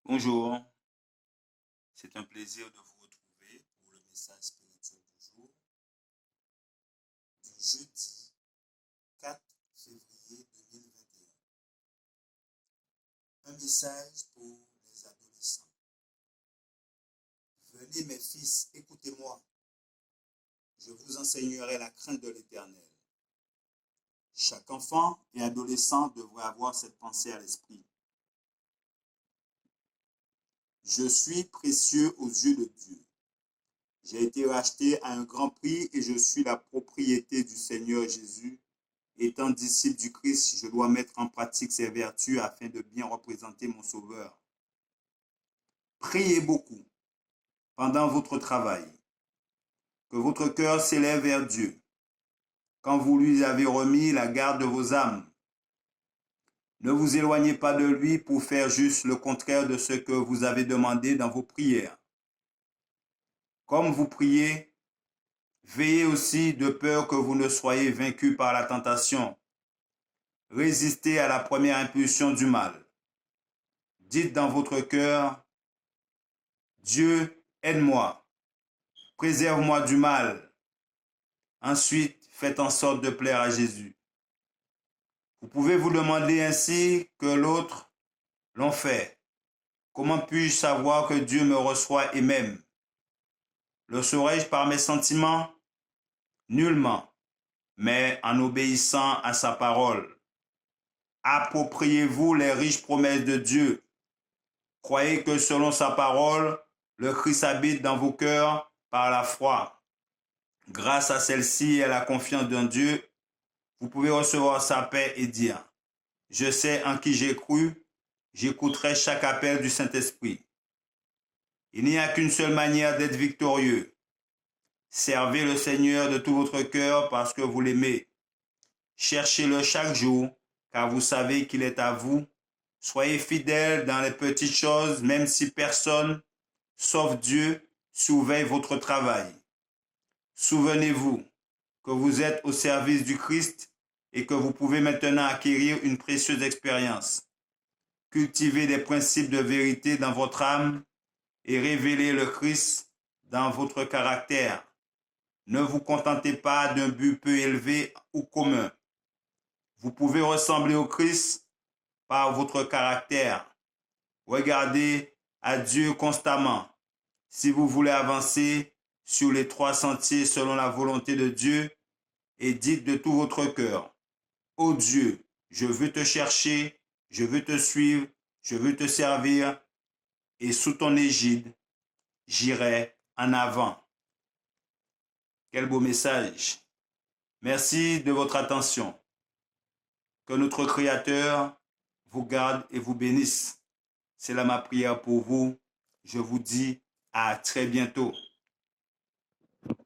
Bonjour, c'est un plaisir de vous retrouver pour le message spirituel du jour du jeudi 4 février 2021. Un message pour les adolescents. Venez mes fils, écoutez-moi, je vous enseignerai la crainte de l'Éternel. Chaque enfant et adolescent devrait avoir cette pensée à l'esprit. Je suis précieux aux yeux de Dieu. J'ai été racheté à un grand prix et je suis la propriété du Seigneur Jésus. Étant disciple du Christ, je dois mettre en pratique ses vertus afin de bien représenter mon Sauveur. Priez beaucoup pendant votre travail. Que votre cœur s'élève vers Dieu. Quand vous lui avez remis la garde de vos âmes, ne vous éloignez pas de lui pour faire juste le contraire de ce que vous avez demandé dans vos prières. Comme vous priez, veillez aussi de peur que vous ne soyez vaincus par la tentation. Résistez à la première impulsion du mal. Dites dans votre cœur, Dieu, aide-moi, préserve-moi du mal. Ensuite, faites en sorte de plaire à Jésus. Vous pouvez vous demander ainsi que l'autre l'ont fait. Comment puis-je savoir que Dieu me reçoit et m'aime? Le saurais-je par mes sentiments? Nullement, mais en obéissant à sa parole. Appropriez-vous les riches promesses de Dieu. Croyez que selon sa parole, le Christ habite dans vos cœurs par la foi. Grâce à celle-ci et à la confiance d'un Dieu, vous pouvez recevoir sa paix et dire, « Je sais en qui j'ai cru, j'écouterai chaque appel du Saint-Esprit. » Il n'y a qu'une seule manière d'être victorieux. Servez le Seigneur de tout votre cœur parce que vous l'aimez. Cherchez-le chaque jour, car vous savez qu'il est à vous. Soyez fidèles dans les petites choses, même si personne, sauf Dieu, surveille votre travail. Souvenez-vous que vous êtes au service du Christ et que vous pouvez maintenant acquérir une précieuse expérience. Cultivez des principes de vérité dans votre âme et révélez le Christ dans votre caractère. Ne vous contentez pas d'un but peu élevé ou commun. Vous pouvez ressembler au Christ par votre caractère. Regardez à Dieu constamment. Si vous voulez avancer sur les 3 sentiers selon la volonté de Dieu, et dites de tout votre cœur, « Ô Dieu, je veux te chercher, je veux te suivre, je veux te servir, et sous ton égide, j'irai en avant. » Quel beau message. Merci de votre attention. Que notre Créateur vous garde et vous bénisse. C'est là ma prière pour vous. Je vous dis à très bientôt.